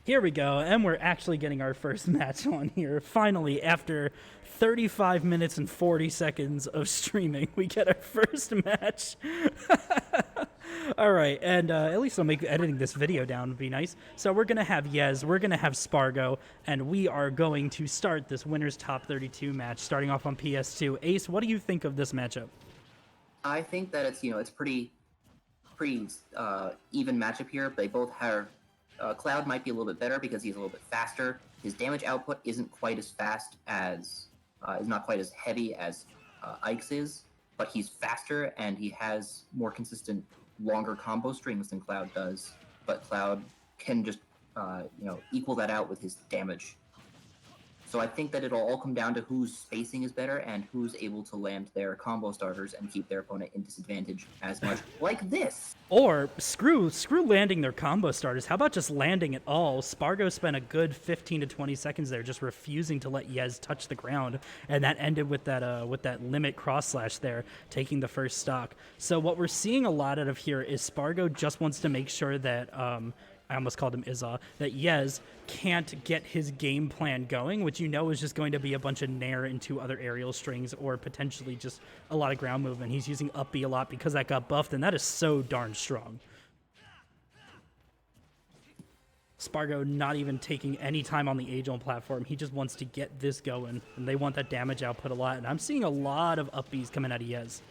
Here we go, and we're actually getting our first match on here. Finally, after 35 minutes and 40 seconds of streaming, we get our first match. All right, and at least I'll make editing this video down would be nice. So we're gonna have Yez, we're gonna have Sparg0, and we are going to start this winners top 32 match, starting off on PS2. Ace, what do you think of this matchup? I think that it's pretty even matchup here. They both have Cloud might be a little bit better because he's a little bit faster. His damage output isn't quite as fast as is not quite as heavy as Ike's is, but he's faster and he has more consistent, longer combo strings than Cloud does. But Cloud can just equal that out with his damage. So I think that it'll all come down to whose spacing is better and who's able to land their combo starters and keep their opponent in disadvantage as much, like this. Or screw landing their combo starters. How about just landing it all? Sparg0 spent a good 15 to 20 seconds there just refusing to let Yez touch the ground, and that ended with that limit cross slash there, taking the first stock. So what we're seeing a lot out of here is Sparg0 just wants to make sure that I almost called him Izza, that Yez can't get his game plan going, which you know is just going to be a bunch of nair into other aerial strings or potentially just a lot of ground movement. He's using up B a lot because that got buffed, and that is so darn strong. Sparg0 not even taking any time on the age-old platform. He just wants to get this going, and they want that damage output a lot. And I'm seeing a lot of up Bs coming out of Yez.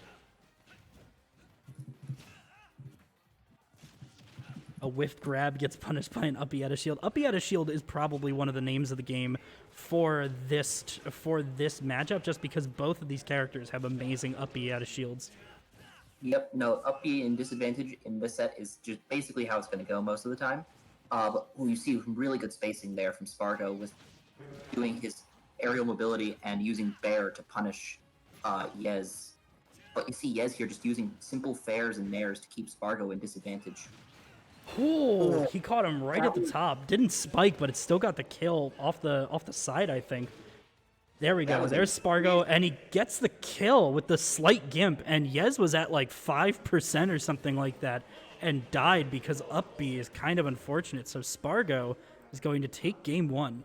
A whiff grab gets punished by an uppy out of shield. Uppy out of shield is probably one of the names of the game for this matchup, just because both of these characters have amazing uppy out of shields. Yep, no, uppy and disadvantage in this set is just basically how it's going to go most of the time. But you see some really good spacing there from Sparg0 with doing his aerial mobility and using Bear to punish Yez. But you see Yez here just using simple fairs and nairs to keep Sparg0 in disadvantage. Ooh, he caught him right at the top. Didn't spike, but it still got the kill off the side, I think. There we go. There's Sparg0, and he gets the kill with the slight gimp, and Yez was at like 5% or something like that and died because up B is kind of unfortunate. So Sparg0 is going to take game one.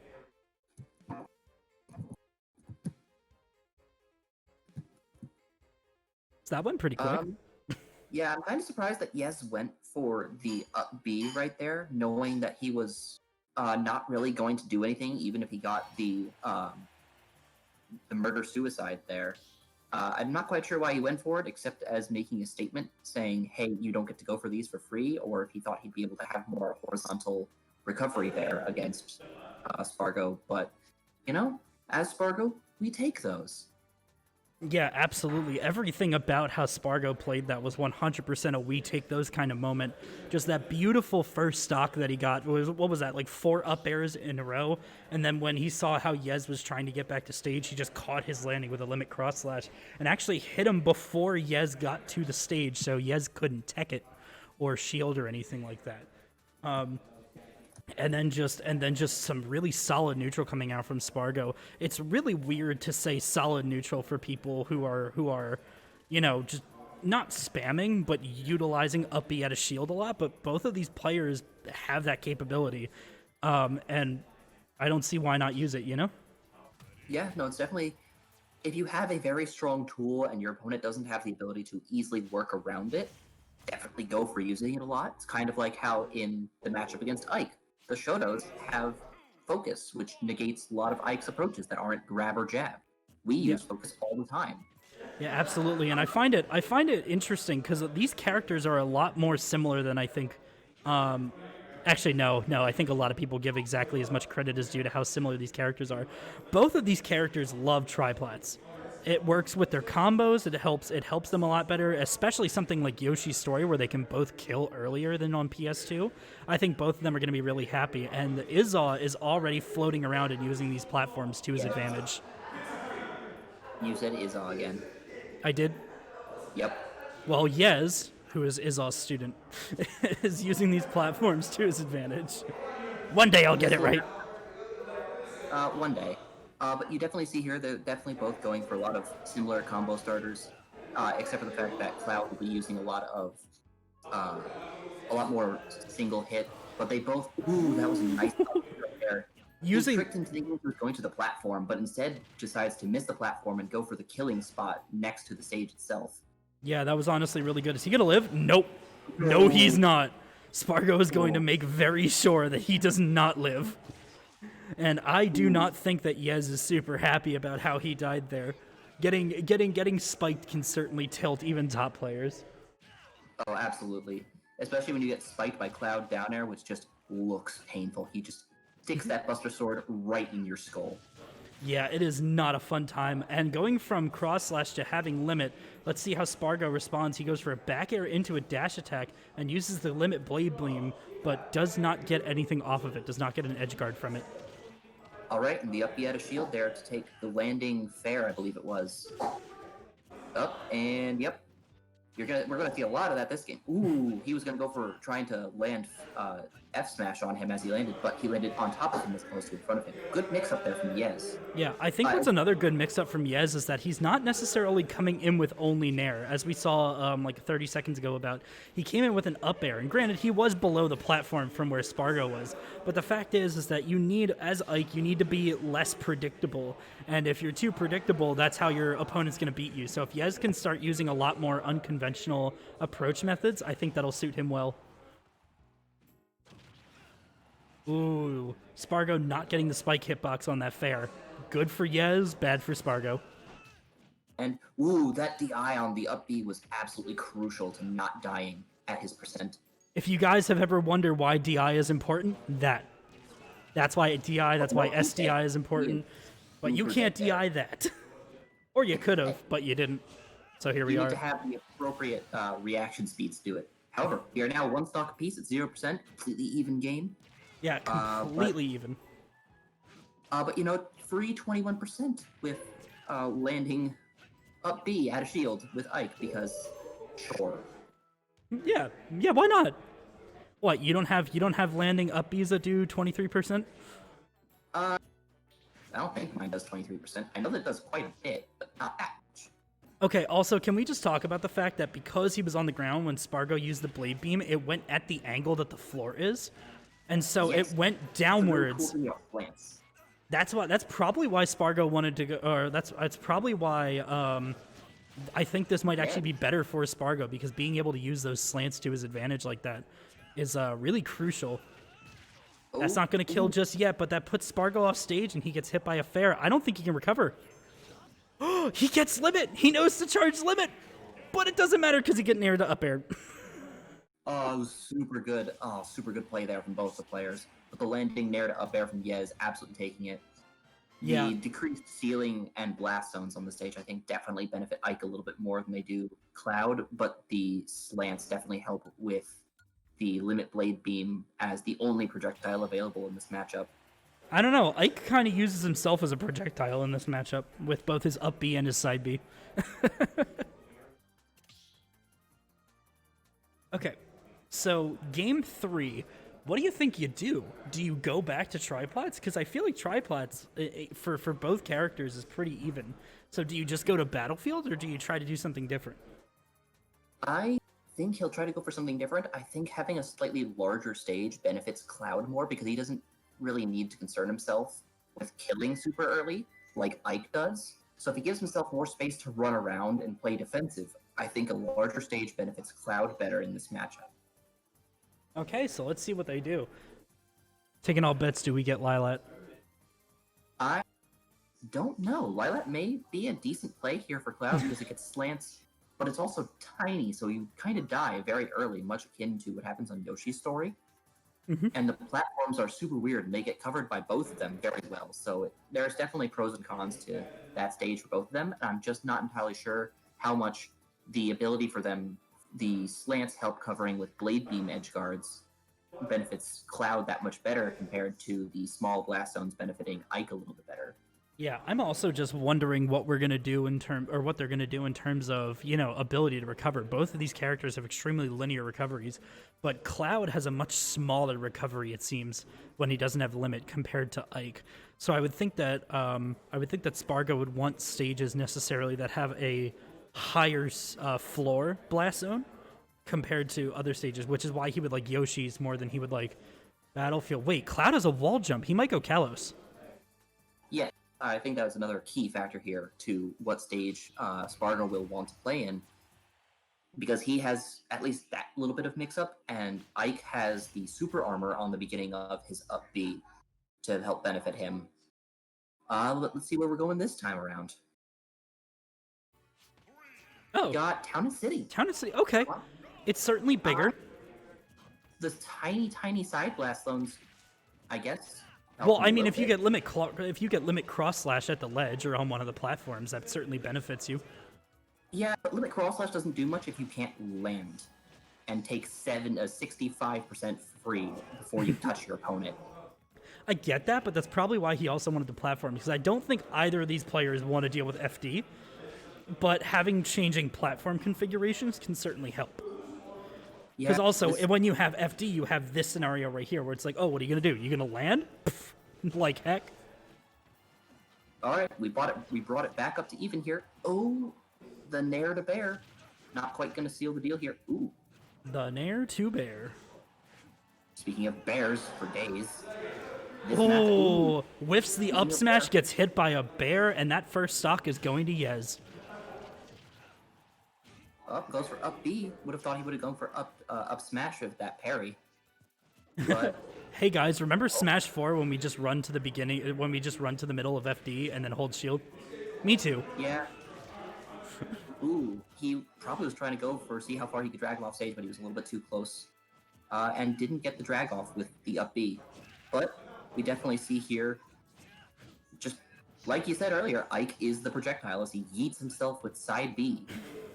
So that went pretty quick. Yeah, I'm kind of surprised that Yez went for the up B right there, knowing that he was not really going to do anything, even if he got the murder-suicide there. I'm not quite sure why he went for it, except as making a statement saying, hey, you don't get to go for these for free, or if he thought he'd be able to have more horizontal recovery there against Sparg0. But, as Sparg0, we take those. Yeah, absolutely. Everything about how Sparg0 played that was 100% a we take those kind of moment. Just that beautiful first stock that he got. What was that, like 4 up airs in a row? And then when he saw how Yez was trying to get back to stage, he just caught his landing with a limit cross slash and actually hit him before Yez got to the stage, so Yez couldn't tech it or shield or anything like that. And then just some really solid neutral coming out from Sparg0. It's really weird to say solid neutral for people who are, just not spamming but utilizing up B at a shield a lot. But both of these players have that capability, and I don't see why not use it. Yeah, no, it's definitely, if you have a very strong tool and your opponent doesn't have the ability to easily work around it, definitely go for using it a lot. It's kind of like how in the matchup against Ike, the Shotos have focus, which negates a lot of Ike's approaches that aren't grab or jab. We use focus all the time. Yeah, absolutely, and I find it interesting because these characters are a lot more similar than I think. Actually, no, I think a lot of people give exactly as much credit as due to how similar these characters are. Both of these characters love triplats. It works with their combos. It helps them a lot better, especially something like Yoshi's Story where they can both kill earlier than on PS2. I think both of them are going to be really happy, and Izza is already floating around and using these platforms to his advantage. You said Izza again. I did? Yep. Well, Yez, who is Izza's student, is using these platforms to his advantage. One day I'll get it right. One day. But you definitely see here they're definitely both going for a lot of similar combo starters, except for the fact that Cloud will be using a lot more single hit but they both. Ooh, that was a nice up right there. He Using tricked him thinking he was going to the platform, but instead decides to miss the platform and go for the killing spot next to the stage itself. Yeah, that was honestly really good. Is he gonna live? Nope. No, he's not. Sparg0 is going to make very sure that he does not live. And I do not think that Yez is super happy about how he died there. Getting spiked can certainly tilt even top players. Oh, absolutely. Especially when you get spiked by Cloud down air, which just looks painful. He just sticks that Buster Sword right in your skull. Yeah, it is not a fun time. And going from cross slash to having limit, let's see how Sparg0 responds. He goes for a back air into a dash attack and uses the limit blade beam, but does not get anything off of it, does not get an edge guard from it. All right, and the up B out of shield there to take the landing fair, I believe it was. Up, and yep. We're gonna see a lot of that this game. Ooh, he was gonna go for trying to land F smash on him as he landed, but he landed on top of him as opposed to in front of him. Good mix up there from Yez. Yeah, I think what's another good mix-up from Yez is that he's not necessarily coming in with only Nair, as we saw like 30 seconds ago about. He came in with an up air, and granted, he was below the platform from where Sparg0 was, but the fact is that you need, as Ike, you need to be less predictable, and if you're too predictable, that's how your opponent's going to beat you. So if Yez can start using a lot more unconventional approach methods, I think that'll suit him well. Ooh, Sparg0 not getting the spike hitbox on that fair. Good for Yez, bad for Sparg0. And ooh, that DI on the up B was absolutely crucial to not dying at his percent. If you guys have ever wondered why DI is important, that's why DI, that's why SDI is important. But you can't DI that. Or you could have, but you didn't. So here we You are. need to have the appropriate reaction speeds to do it. However, we are now one stock apiece at 0%, completely even game. Yeah, completely even. But you know, free 21% with landing up B out of shield with Ike because sure. Yeah, why not? What, you don't have landing up Bs that do 23%? I don't think mine does 23%. I know that it does quite a bit, but not that much. Okay, also, can we just talk about the fact that because he was on the ground when Sparg0 used the blade beam, it went at the angle that the floor is? And so Yes. it went downwards. Really cool plants. That's probably why Sparg0 wanted to go, or that's probably why I think this might actually be better for Sparg0, because being able to use those slants to his advantage like that is really crucial. That's not going to kill just yet, but that puts Sparg0 off stage and he gets hit by a fair. I don't think he can recover. He gets limit. He knows to charge limit, but it doesn't matter because he get near to up air. Oh, it was super good. Oh, super good play there from both the players. But the landing nair to up air from Yez, absolutely taking it. Yeah. The decreased ceiling and blast zones on the stage, I think, definitely benefit Ike a little bit more than they do Cloud, but the slants definitely help with the limit blade beam as the only projectile available in this matchup. I don't know. Ike kind of uses himself as a projectile in this matchup with both his up B and his side B. Okay, so game 3, what do you think you do? Do you go back to triplats? Because I feel like triplats for both characters is pretty even. So do you just go to Battlefield, or do you try to do something different? I think he'll try to go for something different. I think having a slightly larger stage benefits Cloud more because he doesn't really need to concern himself with killing super early like Ike does. So if he gives himself more space to run around and play defensive, I think a larger stage benefits Cloud better in this matchup. Okay, so let's see what they do. Taking all bets, do we get Lilat? I don't know. Lilat may be a decent play here for Cloud because it gets slants, but it's also tiny, so you kind of die very early, much akin to what happens on Yoshi's story. Mm-hmm. And the platforms are super weird, and they get covered by both of them very well. So there's definitely pros and cons to that stage for both of them. And I'm just not entirely sure how much the ability for them, the slants help covering with blade beam edge guards, benefits Cloud that much better compared to the small blast zones benefiting Ike a little bit better. Yeah, I'm also just wondering what we're gonna do what they're gonna do in terms of, ability to recover. Both of these characters have extremely linear recoveries, but Cloud has a much smaller recovery, it seems, when he doesn't have limit compared to Ike. So I would think that Sparg0 would want stages necessarily that have a higher floor blast zone compared to other stages, which is why he would like Yoshi's more than he would like Battlefield. Wait, Cloud has a wall jump. He might go Kalos. Yeah, I think that was another key factor here to what stage Sparg0 will want to play in, because he has at least that little bit of mix-up, and Ike has the super armor on the beginning of his up B to help benefit him. Let's see where we're going this time around. Oh, We got Town and City. Town and City. Okay, it's certainly bigger. The tiny side blast zones, I guess. Well, I mean, if you get limit cross slash at the ledge or on one of the platforms, that certainly benefits you. Yeah, but limit cross slash doesn't do much if you can't land and take 65% free before you touch your opponent. I get that, but that's probably why he also wanted the platform, because I don't think either of these players want to deal with FD, but having changing platform configurations can certainly help. Because also, when you have FD, you have this scenario right here where it's like, oh, what are you going to do? You going to land? Like heck. All right, we brought it back up to even here. Oh, the Nair to Bear. Not quite going to seal the deal here. Ooh. The Nair to Bear. Speaking of bears for days. Oh, whiffs the up smash, gets hit by a bear, and that first stock is going to Yez. Up goes for up B. Would have thought he would have gone for up smash with that parry. But hey guys, remember Smash 4 when we just run to the beginning, when we just run to the middle of FD and then hold shield? Me too. Yeah. Ooh, he probably was trying to go for see how far he could drag him off stage, but he was a little bit too close, and didn't get the drag off with the up B. But we definitely see here, just like you said earlier, Ike is the projectile as he yeets himself with side B,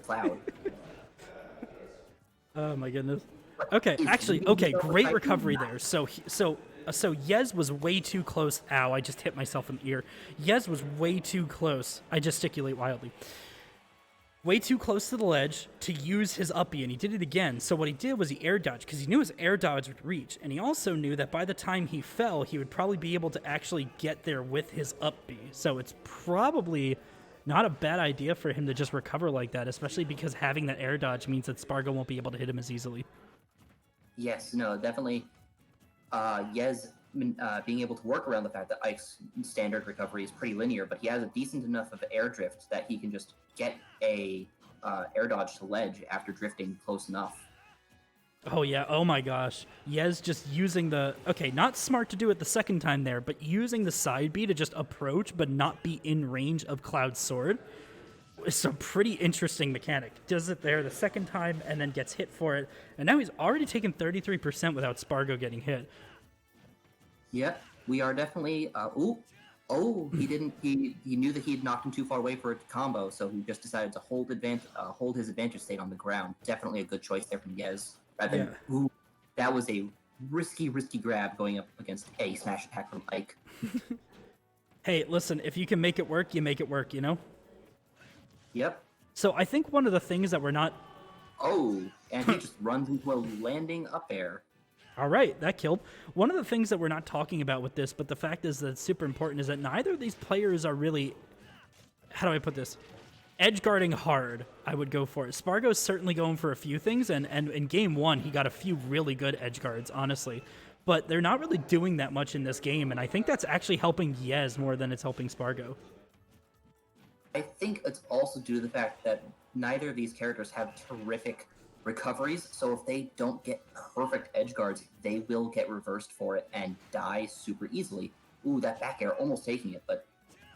Cloud. Oh my goodness. Okay, actually, okay, great recovery there. So Yez was way too close. Ow, I just hit myself in the ear. Yez was way too close. I gesticulate wildly. Way too close to the ledge to use his up B, and he did it again. So what he did was he air dodged, because he knew his air dodge would reach, and he also knew that by the time he fell, he would probably be able to actually get there with his up B. So it's probably not a bad idea for him to just recover like that, especially because having that air dodge means that Sparg0 won't be able to hit him as easily. Yes, no, definitely. Yez being able to work around the fact that Ike's standard recovery is pretty linear, but he has a decent enough of air drift that he can just get a air dodge to ledge after drifting close enough. Oh yeah, oh my gosh. Yez just using the, okay, not smart to do it the second time there, but using the side B to just approach but not be in range of Cloud's sword. It's a pretty interesting mechanic. Does it there the second time and then gets hit for it, and now he's already taken 33% without Sparg0 getting hit. Yep, we are definitely. He didn't. He knew that he had knocked him too far away for it to combo, so he just decided to hold his advantage state on the ground. Definitely a good choice there from Yez. Rather than, that was a risky grab going up against a smash attack from Ike. Hey, listen, if you can make it work, you make it work, you know? Yep. So I think one of the things that we're not... Oh, and he just runs into a landing up air. All right, that killed. One of the things that we're not talking about with this, but the fact is that it's super important, is that neither of these players are really... How do I put this? Edge guarding hard, I would go for it. Sparg0's certainly going for a few things, and in game one, he got a few really good edge guards, honestly. But they're not really doing that much in this game, and I think that's actually helping Yez more than it's helping Sparg0. I think it's also due to the fact that neither of these characters have terrific recoveries, so if they don't get perfect edge guards, they will get reversed for it and die super easily. Ooh, that back air almost taking it, but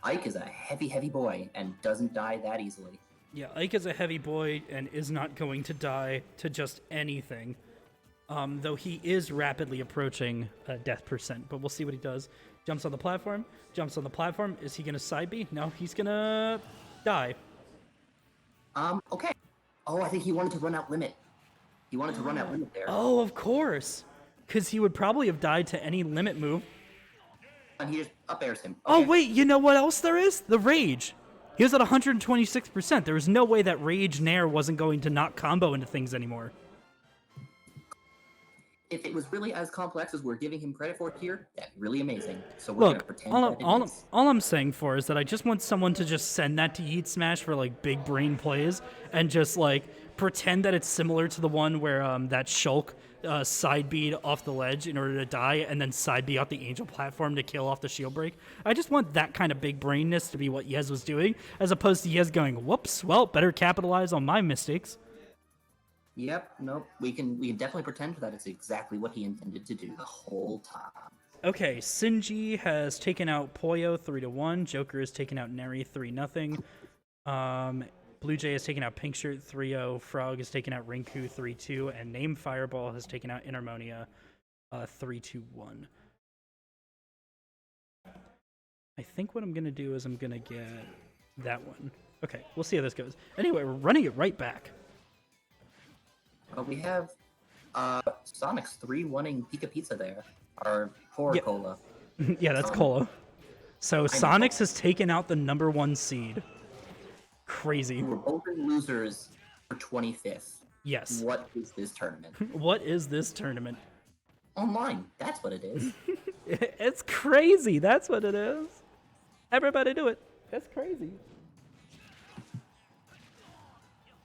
Ike is a heavy boy and doesn't die that easily. Yeah, Ike is a heavy boy and is not going to die to just anything. Though he is rapidly approaching death percent, but we'll see what he does. Jumps on the platform. Is he going to side B? No, he's going to die. Okay. Oh, I think he wanted to run out limit. He wanted to run out limit there. Oh, of course. Because he would probably have died to any limit move. And he just up airs him. Okay. Oh, wait, you know what else there is? The Rage. He was at 126%. There was no way that Rage Nair wasn't going to not combo into things anymore. If it was really as complex as we're giving him credit for here, that's really amazing. So we're Look, gonna pretend all I'm saying for is that I just want someone to just send that to Yeet Smash for like big brain plays and just like pretend that it's similar to the one where that Shulk side beat off the ledge in order to die, and then side beat off the angel platform to kill off the shield break. I just want that kind of big brainness to be what Yez was doing, as opposed to Yez going, "Whoops, well, better capitalize on my mistakes." Yep, nope. We can definitely pretend that it's exactly what he intended to do the whole time. Okay, Sinji has taken out Poyo 3-1. Joker has taken out Neri 3-0. Blue Jay has taken out Pink Shirt 3-0. Frog has taken out Rinku 3-2, and Name Fireball has taken out Intermonia 3-1. I think what I'm gonna do is I'm gonna get that one. Okay, we'll see how this goes. Anyway, we're running it right back. We have Sonic's 3-1ing Pika Pizza there. Our poor Cola. Yeah, that's Cola. So Sonics has taken out the #1 seed. Crazy. We're both in losers for 25th. Yes. What is this tournament? What is this tournament? Online. That's what it is. It's crazy. That's what it is. Everybody do it. That's crazy.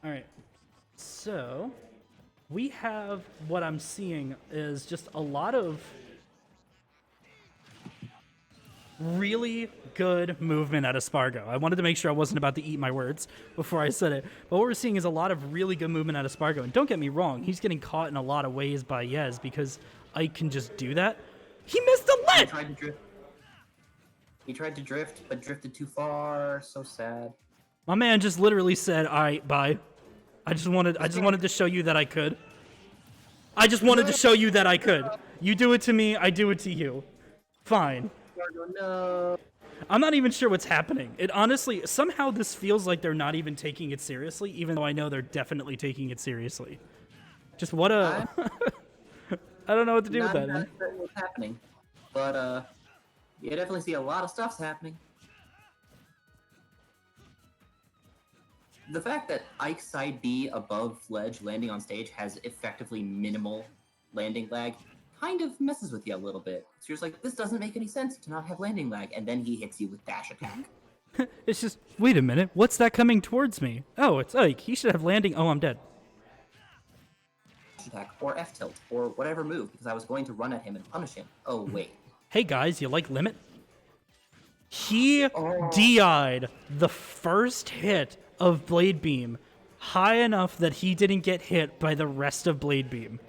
All right. So we have what I'm seeing is just a lot of really good movement out of Sparg0. I wanted to make sure I wasn't about to eat my words before I said it. But what we're seeing is a lot of really good movement out of Sparg0. And don't get me wrong, he's getting caught in a lot of ways by Yez because Ike can just do that. He missed the ledge! He tried to drift, but drifted too far. So sad. My man just literally said, "All right, bye." I just wanted to show you that I could. I just wanted to show you that I could. You do it to me, I do it to you. Fine. No. I'm not even sure what's happening. It honestly, somehow this feels like they're not even taking it seriously, even though I know they're definitely taking it seriously. Just what a... I don't know what to do with that. Not sure what's happening, but you definitely see a lot of stuff's happening. The fact that Ike's side B above ledge landing on stage has effectively minimal landing lag kind of messes with you a little bit. So you're just like, this doesn't make any sense to not have landing lag, and then he hits you with dash attack. It's just, wait a minute, what's that coming towards me? Oh, it's Ike. He should have landing. Oh, I'm dead. Dash attack, or F tilt, or whatever move, because I was going to run at him and punish him. Oh, wait. Hey guys, you like limit? He DI'd the first hit of Blade Beam high enough that he didn't get hit by the rest of Blade Beam.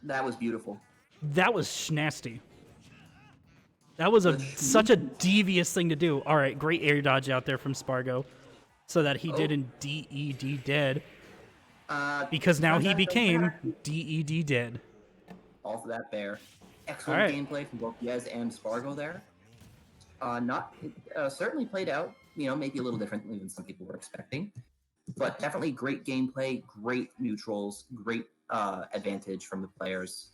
That was beautiful. That was nasty. That was such a devious thing to do. All right, great air dodge out there from Sparg0 so that he didn't DED dead. Because now he became DED dead. All for that bear. Excellent gameplay from both Yez and Sparg0 there. Certainly played out, maybe a little differently than some people were expecting. But definitely great gameplay, great neutrals, great advantage from the players.